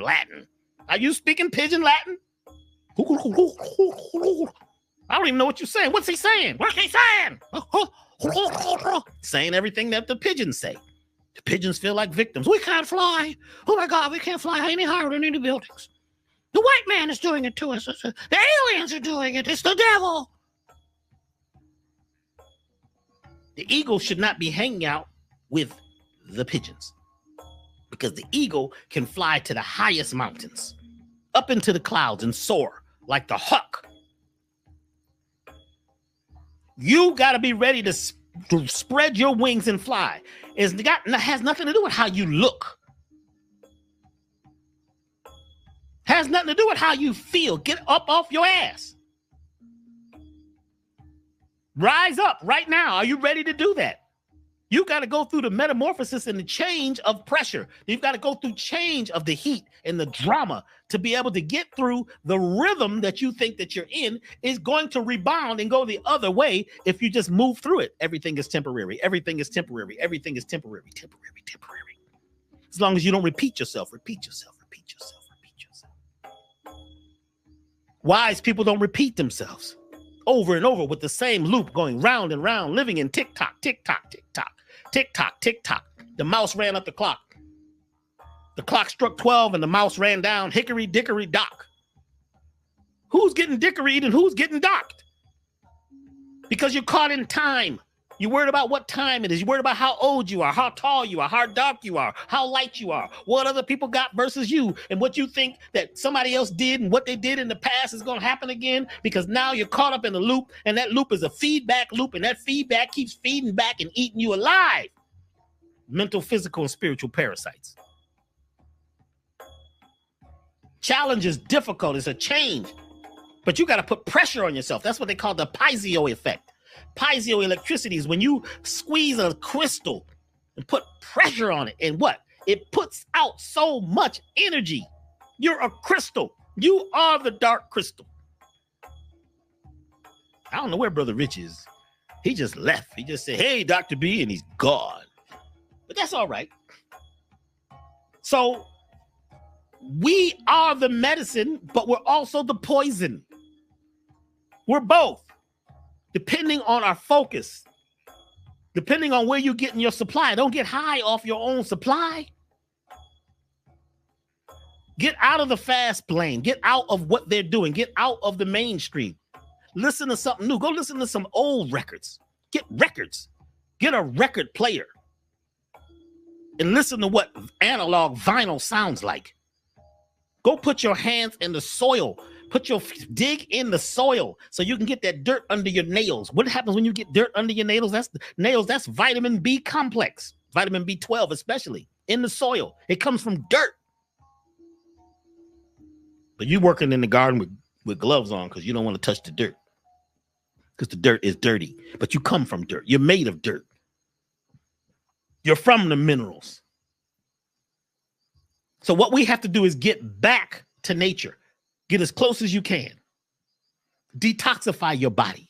Latin. Are you speaking pigeon Latin? I don't even know what you're saying. What's he saying? What's he saying? Saying everything that the pigeons say. The pigeons feel like victims. We can't fly. Oh my God, we can't fly any higher than any buildings. The white man is doing it to us. The aliens are doing it. It's the devil. The eagle should not be hanging out with the pigeons because the eagle can fly to the highest mountains, up into the clouds and soar like the hawk. You got to be ready to spread your wings and fly. It has nothing to do with how you look. Has nothing to do with how you feel. Get up off your ass. Rise up right now. Are you ready to do that? You got to go through the metamorphosis and the change of pressure. You've got to go through change of the heat and the drama to be able to get through the rhythm that you think that you're in is going to rebound and go the other way if you just move through it. Everything is temporary. Everything is temporary. Everything is temporary. Temporary. Temporary. As long as you don't repeat yourself, repeat yourself, repeat yourself, repeat yourself. Wise people don't repeat themselves over and over with the same loop going round and round, living in tick-tock, tick-tock, tick-tock. Tick-tock, tick-tock. The mouse ran up the clock. The clock struck 12 and the mouse ran down. Hickory, dickory, dock. Who's getting dickoried and who's getting docked? Because you're caught in time. You're worried about what time it is. You're worried about how old you are, how tall you are, how dark you are, how light you are, what other people got versus you, and what you think that somebody else did and what they did in the past is going to happen again, because now you're caught up in a loop, and that loop is a feedback loop, and that feedback keeps feeding back and eating you alive. Mental, physical, and spiritual parasites. Challenge is difficult. It's a change. But you got to put pressure on yourself. That's what they call the piezo effect. Piezoelectricity is when you squeeze a crystal and put pressure on it, and what? It puts out so much energy. You're a crystal. You are the dark crystal. I don't know where Brother Rich is. He just left. He just said, hey, Dr. B, and he's gone. But that's all right. So we are the medicine, but we're also the poison. We're both. Depending on our focus, depending on where you're getting your supply. Don't get high off your own supply. Get out of the fast lane. Get out of what they're doing. Get out of the mainstream. Listen to something new. Go listen to some old records. Get records. Get a record player. And listen to what analog vinyl sounds like. Go put your hands in the soil. Dig in the soil so you can get that dirt under your nails. What happens when you get dirt under your nails? That's vitamin B complex, vitamin B12 especially, in the soil. It comes from dirt. But you working in the garden with gloves on because you don't want to touch the dirt. Because the dirt is dirty. But you come from dirt. You're made of dirt. You're from the minerals. So what we have to do is get back to nature. Get as close as you can. Detoxify your body.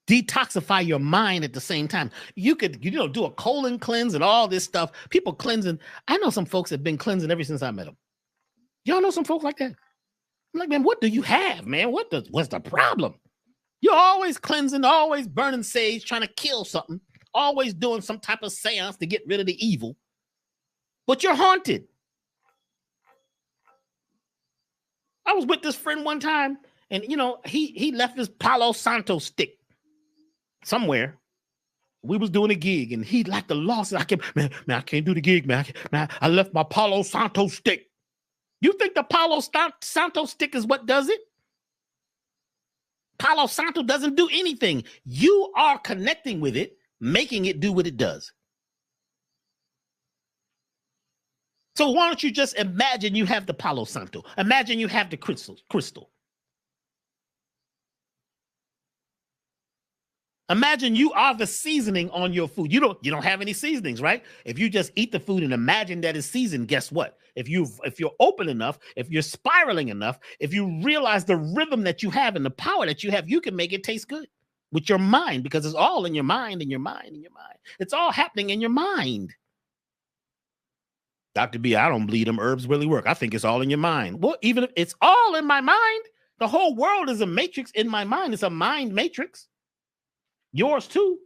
Detoxify your mind at the same time. You could, do a colon cleanse and all this stuff. People cleansing. I know some folks have been cleansing ever since I met them. Y'all know some folks like that? I'm like, man, what do you have, man? What's the problem? You're always cleansing, always burning sage, trying to kill something, always doing some type of seance to get rid of the evil. But you're haunted. I was with this friend one time, and he left his Palo Santo stick somewhere. We was doing a gig, and he like the loss. I can't do the gig, man. I left my Palo Santo stick. You think the Palo Santo stick is what does it? Palo Santo doesn't do anything. You are connecting with it, making it do what it does. So why don't you just imagine you have the Palo Santo? Imagine you have the crystal. Imagine you are the seasoning on your food. You don't have any seasonings, right? If you just eat the food and imagine that it's seasoned, guess what? If you're open enough, if you're spiraling enough, if you realize the rhythm that you have and the power that you have, you can make it taste good with your mind, because it's all in your mind, in your mind, in your mind. It's all happening in your mind. Dr. B, I don't believe them herbs really work. I think it's all in your mind. Well, even if it's all in my mind, the whole world is a matrix in my mind. It's a mind matrix. Yours too.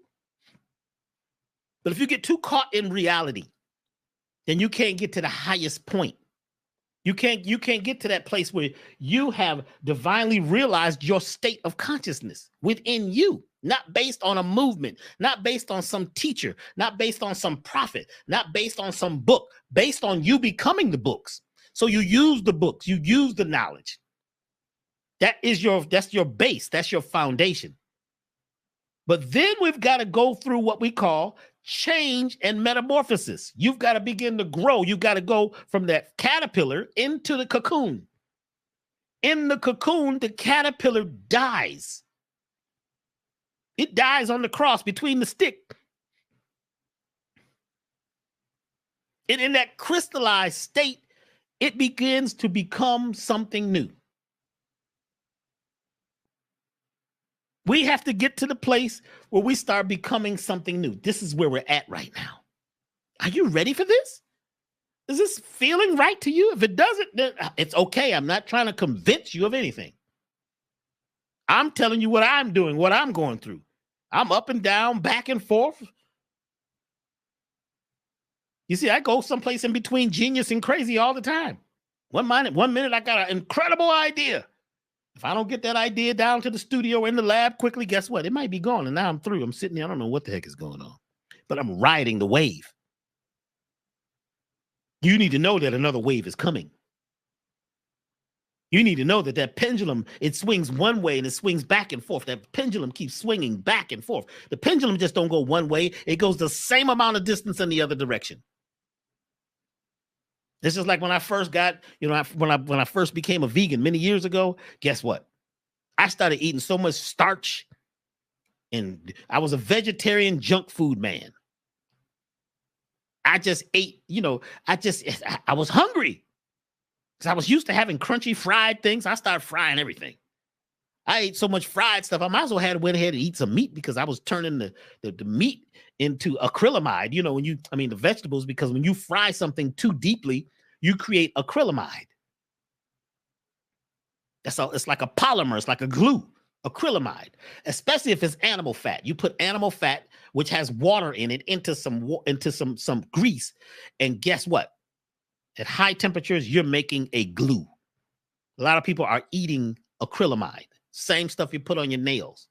But if you get too caught in reality, then you can't get to the highest point. You can't get to that place where you have divinely realized your state of consciousness within you, not based on a movement, not based on some teacher, not based on some prophet, not based on some book, based on you becoming the books. So you use the books, you use the knowledge. That's your base, that's your foundation. But then we've got to go through what we call change and metamorphosis. You've got to begin to grow. You've got to go from that caterpillar into the cocoon. In the cocoon, the caterpillar dies. It dies on the cross between the stick. And in that crystallized state, it begins to become something new. We have to get to the place where we start becoming something new. This is where we're at right now. Are you ready for this? Is this feeling right to you? If it doesn't, then it's okay. I'm not trying to convince you of anything. I'm telling you what I'm doing, what I'm going through. I'm up and down, back and forth. You see, I go someplace in between genius and crazy all the time. One minute I got an incredible idea. If I don't get that idea down to the studio or in the lab quickly, guess what? It might be gone, and now I'm through. I'm sitting there. I don't know what the heck is going on, but I'm riding the wave. You need to know that another wave is coming. You need to know that that pendulum, it swings one way and it swings back and forth. That pendulum keeps swinging back and forth. The pendulum just don't go one way. It goes the same amount of distance in the other direction. This is like when I first got, when I first became a vegan many years ago, guess what? I started eating so much starch, and I was a vegetarian junk food man. I just ate, I was hungry because I was used to having crunchy fried things. I started frying everything. I ate so much fried stuff. I might as well went ahead and eat some meat because I was turning the meat into acrylamide. The vegetables, because when you fry something too deeply, you create acrylamide. That's all. It's like a polymer. It's like a glue, acrylamide, especially if it's animal fat. You put animal fat, which has water in it, into some grease. And guess what? At high temperatures, you're making a glue. A lot of people are eating acrylamide. Same stuff you put on your nails.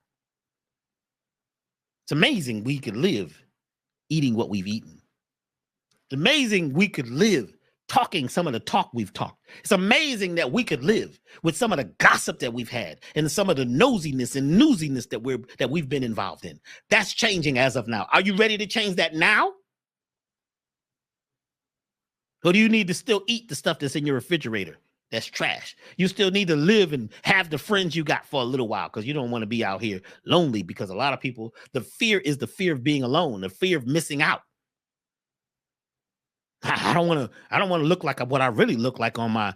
It's amazing we could live eating what we've eaten. It's amazing we could live talking some of the talk we've talked. It's amazing that we could live with some of the gossip that we've had and some of the nosiness and newsiness that we've been involved in. That's changing as of now. Are you ready to change that now? Or do you need to still eat the stuff that's in your refrigerator? That's trash. You still need to live and have the friends you got for a little while because you don't want to be out here lonely, because a lot of people, the fear is the fear of being alone, the fear of missing out. I don't want to look like what I really look like on my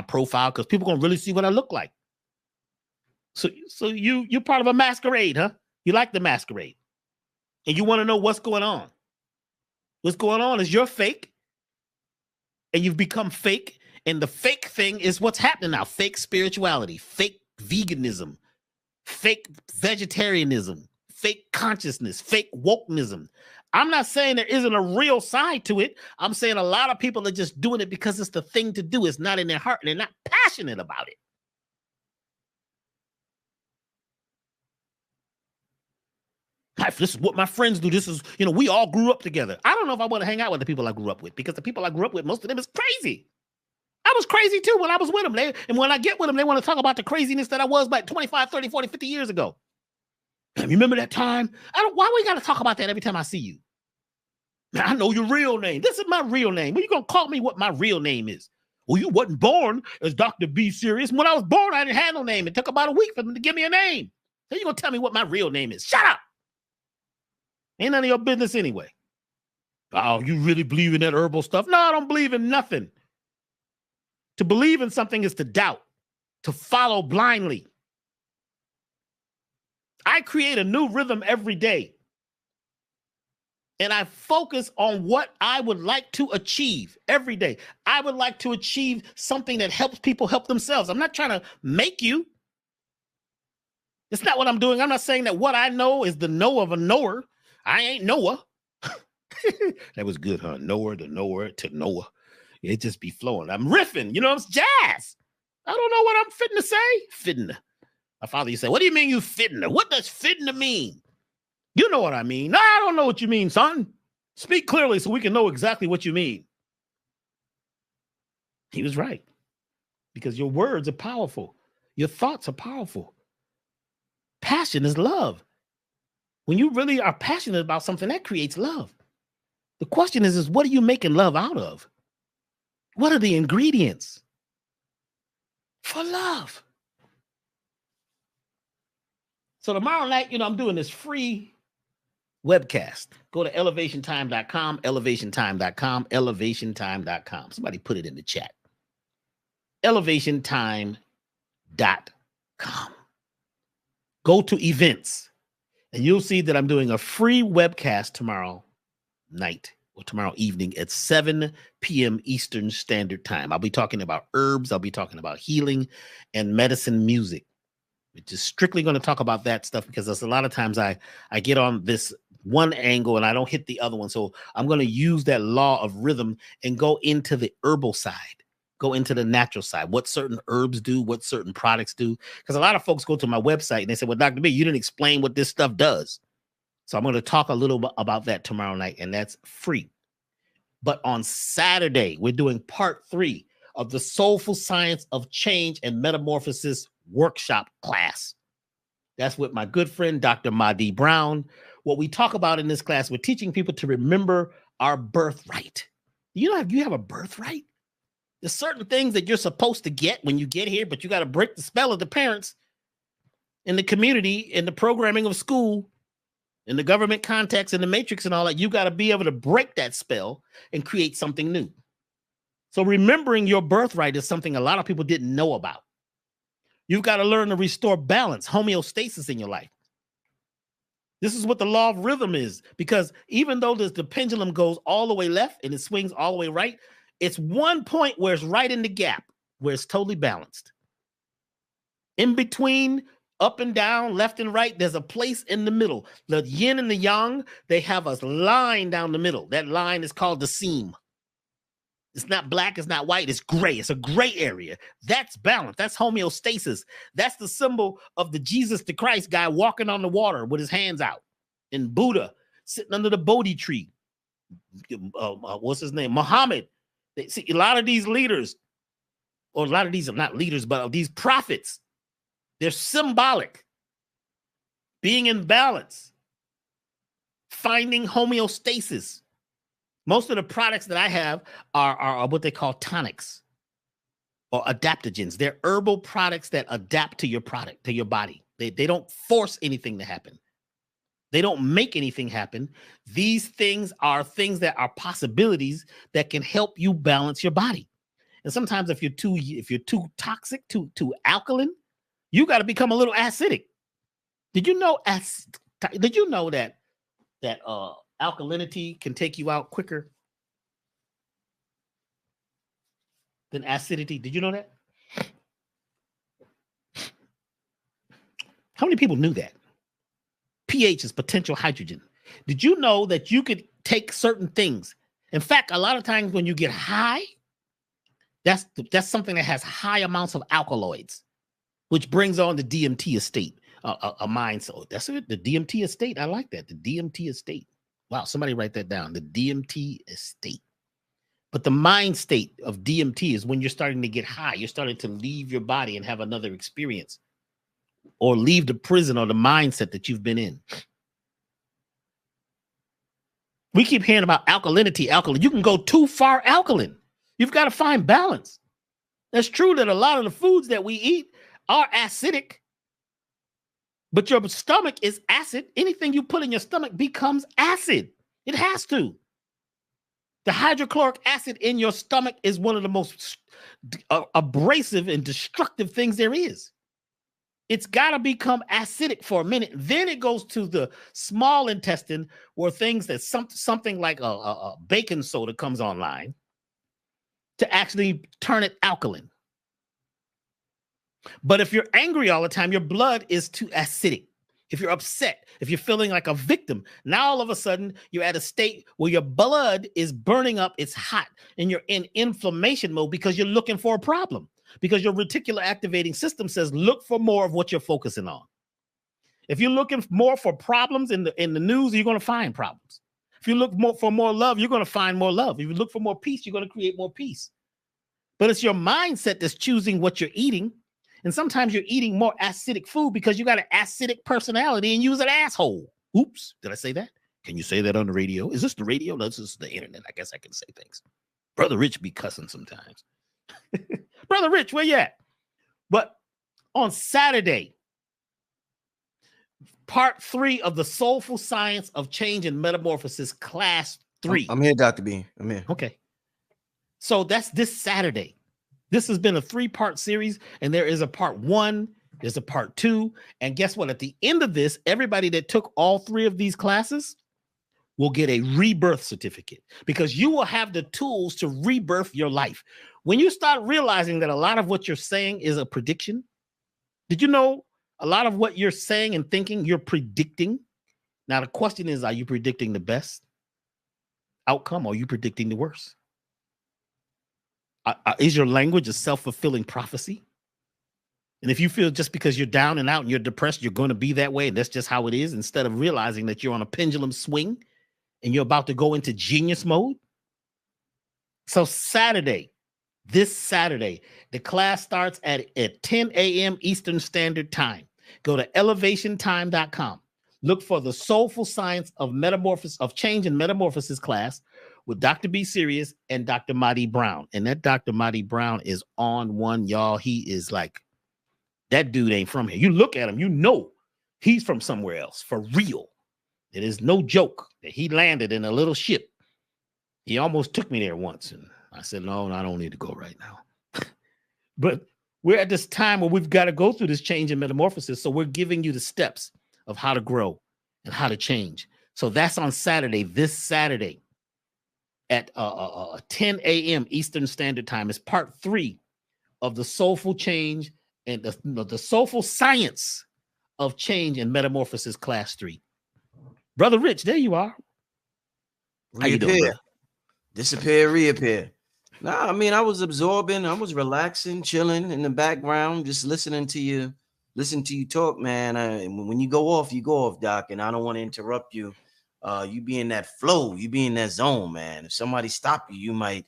profile, because people gonna really see what I look like. So you're part of a masquerade, huh? You like the masquerade, and you want to know what's going on. What's going on is you're fake, and you've become fake, and the fake thing is what's happening now. Fake spirituality, fake veganism, fake vegetarianism, fake consciousness, fake wokenism. I'm not saying there isn't a real side to it. I'm saying a lot of people are just doing it because it's the thing to do. It's not in their heart, and they're not passionate about it. This is what my friends do. This is, we all grew up together. I don't know if I want to hang out with the people I grew up with, because the people I grew up with, most of them is crazy. I was crazy too when I was with them. And when I get with them, they want to talk about the craziness that I was like 25, 30, 40, 50 years ago. You remember that time? Why we got to talk about that every time I see you? I know your real name. This is my real name. Well, you going to call me what my real name is? Well, you wasn't born as Dr. B Serious. When I was born, I didn't have no name. It took about a week for them to give me a name. Then you going to tell me what my real name is? Shut up. Ain't none of your business anyway. Oh, you really believe in that herbal stuff? No, I don't believe in nothing. To believe in something is to doubt, to follow blindly. I create a new rhythm every day. And I focus on what I would like to achieve every day. I would like to achieve something that helps people help themselves. I'm not trying to make you. It's not what I'm doing. I'm not saying that what I know is the know of a knower. I ain't Noah. That was good, huh? Knower to knower to Noah. It just be flowing. I'm riffing. You know, it's jazz. I don't know what I'm fitting to say. Fitting. My father used to say, what do you mean you fitting? What does fitting to mean? You know what I mean. No, I don't know what you mean, son. Speak clearly so we can know exactly what you mean. He was right. Because your words are powerful. Your thoughts are powerful. Passion is love. When you really are passionate about something, that creates love. The question is what are you making love out of? What are the ingredients for love? So tomorrow night, I'm doing this free webcast. Go to elevationtime.com, elevationtime.com, elevationtime.com. Somebody put it in the chat. Elevationtime.com. Go to events, and you'll see that I'm doing a free webcast tomorrow night or tomorrow evening at 7 p.m. Eastern Standard Time. I'll be talking about herbs. I'll be talking about healing and medicine music. We're just strictly going to talk about that stuff because there's a lot of times I get on this one angle and I don't hit the other one. So I'm going to use that law of rhythm and go into the herbal side, go into the natural side, what certain herbs do, what certain products do. Because a lot of folks go to my website and they say, well, Dr. B, you didn't explain what this stuff does. So I'm going to talk a little bit about that tomorrow night, and that's free. But on Saturday, we're doing part 3 of the Soulful Science of Change and Metamorphosis workshop class. That's with my good friend, Dr. Mahdi Brown. What we talk about in this class, we're teaching people to remember our birthright. You have a birthright? There's certain things that you're supposed to get when you get here, but you got to break the spell of the parents in the community, in the programming of school, in the government context, in the matrix and all that. You got to be able to break that spell and create something new. So remembering your birthright is something a lot of people didn't know about. You've got to learn to restore balance, homeostasis in your life. This is what the law of rhythm is, because even though the pendulum goes all the way left and it swings all the way right, it's one point where it's right in the gap, where it's totally balanced. In between, up and down, left and right, there's a place in the middle. The yin and the yang, they have a line down the middle. That line is called the seam. It's not black, it's not white, it's gray. It's a gray area. That's balance. That's homeostasis. That's the symbol of the Jesus the Christ guy walking on the water with his hands out. And Buddha sitting under the Bodhi tree. What's his name? Muhammad. See, a lot of these leaders, or a lot of these are not leaders, but these prophets, they're symbolic. Being in balance. Finding homeostasis. Most of the products that I have are what they call tonics or adaptogens. They're herbal products that adapt to your product, to your body. They don't force anything to happen. They don't make anything happen. These things are things that are possibilities that can help you balance your body. And sometimes if you're too toxic, too alkaline, you got to become a little acidic. Did you know that alkalinity can take you out quicker than acidity? Did you know that? How many people knew that? pH is potential hydrogen. Did you know that you could take certain things? In fact, a lot of times when you get high, that's something that has high amounts of alkaloids, which brings on the DMT estate, a mind. So that's it, the DMT estate. I like that, the DMT estate. Wow, somebody write that down, the DMT estate. But the mind state of DMT is when you're starting to get high. You're starting to leave your body and have another experience, or leave the prison or the mindset that you've been in. We keep hearing about alkalinity, alkaline. You can go too far alkaline. You've got to find balance. That's true that a lot of the foods that we eat are acidic, but your stomach is acid. Anything you put in your stomach becomes acid. It has to. The hydrochloric acid in your stomach is one of the most abrasive and destructive things there is. It's got to become acidic for a minute. Then it goes to the small intestine where things that something like a baking soda comes online to actually turn it alkaline. But if you're angry all the time, your blood is too acidic. If you're upset, if you're feeling like a victim, now all of a sudden you're at a state where your blood is burning up, it's hot, and you're in inflammation mode because you're looking for a problem. Because your reticular activating system says, look for more of what you're focusing on. If you're looking more for problems in the news, you're going to find problems. If you look for more love, you're going to find more love. If you look for more peace, you're going to create more peace. But it's your mindset that's choosing what you're eating. And sometimes you're eating more acidic food because you got an acidic personality and you're an asshole. Oops, did I say that? Can you say that on the radio? Is this the radio? No, this is the internet. I guess I can say things. Brother Rich be cussing sometimes. Brother Rich, where you at? But on Saturday, part 3 of the Soulful Science of Change and Metamorphosis, class 3. I'm here, Dr. B. I'm here. Okay. So that's this Saturday. This has been a 3-part series, and there is a part 1, there's a part 2, and guess what? At the end of this, everybody that took all 3 of these classes will get a rebirth certificate because you will have the tools to rebirth your life. When you start realizing that a lot of what you're saying is a prediction, did you know a lot of what you're saying and thinking, you're predicting? Now, the question is, are you predicting the best outcome or are you predicting the worst? Is your language a self-fulfilling prophecy? And if you feel just because you're down and out and you're depressed, you're going to be that way, and that's just how it is, instead of realizing that you're on a pendulum swing and you're about to go into genius mode. So this Saturday, the class starts at 10 a.m. Eastern Standard Time. Go to elevationtime.com. Look for the Soulful Science of Change and Metamorphosis class with Dr. B. Sirius and Dr. Marty Brown. And that Dr. Marty Brown is on one, y'all. He is like, that dude ain't from here. You look at him, you know he's from somewhere else, for real. It is no joke that he landed in a little ship. He almost took me there once, and I said, no, I don't need to go right now. But we're at this time where we've got to go through this change and metamorphosis, so we're giving you the steps of how to grow and how to change. So that's on Saturday, this Saturday, at 10 a.m. Eastern Standard Time. Is part 3 of the Soulful Change and the Soulful Science of Change and Metamorphosis, class 3. Brother Rich, there you are. How you doing, brother? Disappear, reappear. Nah, I mean, I was absorbing, I was relaxing, chilling in the background, just listening to you talk, man. When you go off, Doc, and I don't want to interrupt you. You be in that flow, you be in that zone, man. If somebody stop you, you might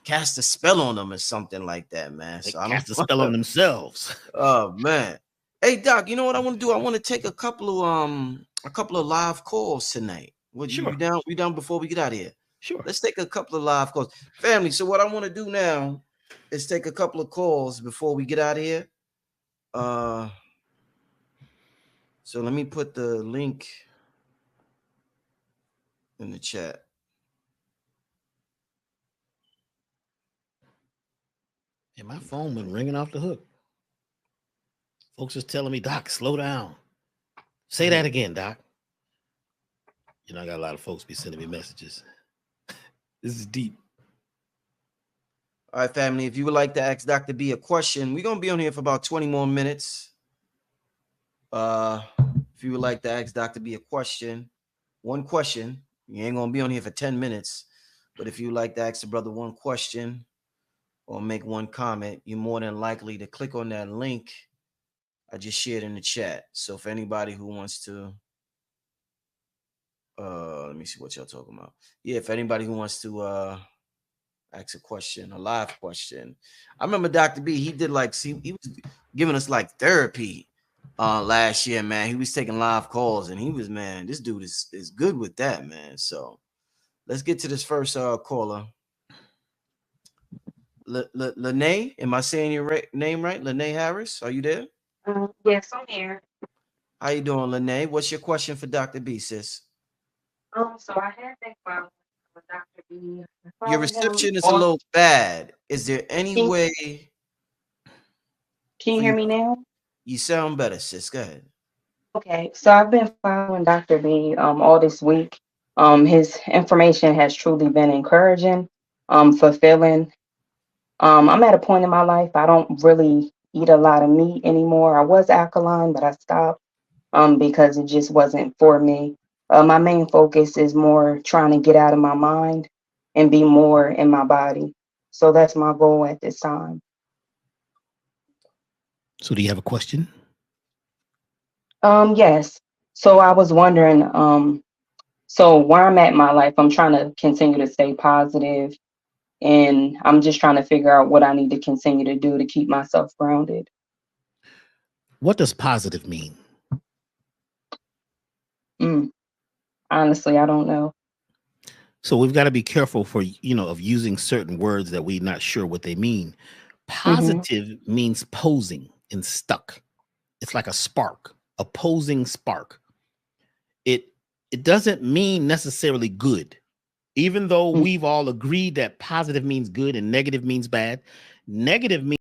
cast a spell on them or something like that, man. They cast a spell on themselves. Oh man. Hey Doc, you know what I want to do? I want to take a couple of live calls tonight. Sure. You down before we get out of here? Sure. Let's take a couple of live calls. Family, so what I want to do now is take a couple of calls before we get out of here. So let me put the link in the chat. And my phone been ringing off the hook. Folks is telling me, Doc, slow down. Say that again, Doc. You know, I got a lot of folks be sending me messages. This is deep. All right, family, if you would like to ask Dr. B a question, we're going to be on here for about 20 more minutes. If you would like to ask Dr. B a question, one question, you ain't going to be on here for 10 minutes. But if you would like to ask the brother one question or make one comment, you're more than likely to click on that link I just shared in the chat. So if anybody who wants to, let me see what y'all talking about. Yeah, if anybody who wants to ask a question, a live question. I remember Dr. B, he was giving us like therapy last year, man. He was taking live calls and he was, man, this dude is good with that, man. So let's get to this first caller. Lene, am I saying your name right? Lene Harris, are you there? Yes, I'm here. How you doing, Lene? What's your question for Dr. B, sis? So I had that problem with Dr. B. Your reception is a little bad. Is there any way? Can you hear me now? You sound better, sis. Go ahead. Okay, so I've been following Dr. B all this week. His information has truly been encouraging, fulfilling. I'm at a point in my life I don't really eat a lot of meat anymore. I was alkaline, but I stopped because it just wasn't for me. My main focus is more trying to get out of my mind and be more in my body. So that's my goal at this time. So do you have a question? Yes. So I was wondering, so where I'm at in my life, I'm trying to continue to stay positive, and I'm just trying to figure out what I need to continue to do to keep myself grounded. What does positive mean? Honestly, I don't know. So we've got to be careful for, of using certain words that we're not sure what they mean. Positive means posing and stuck. It's like a spark, a posing spark. It doesn't mean necessarily good, even though we've all agreed that positive means good and negative means bad. Negative means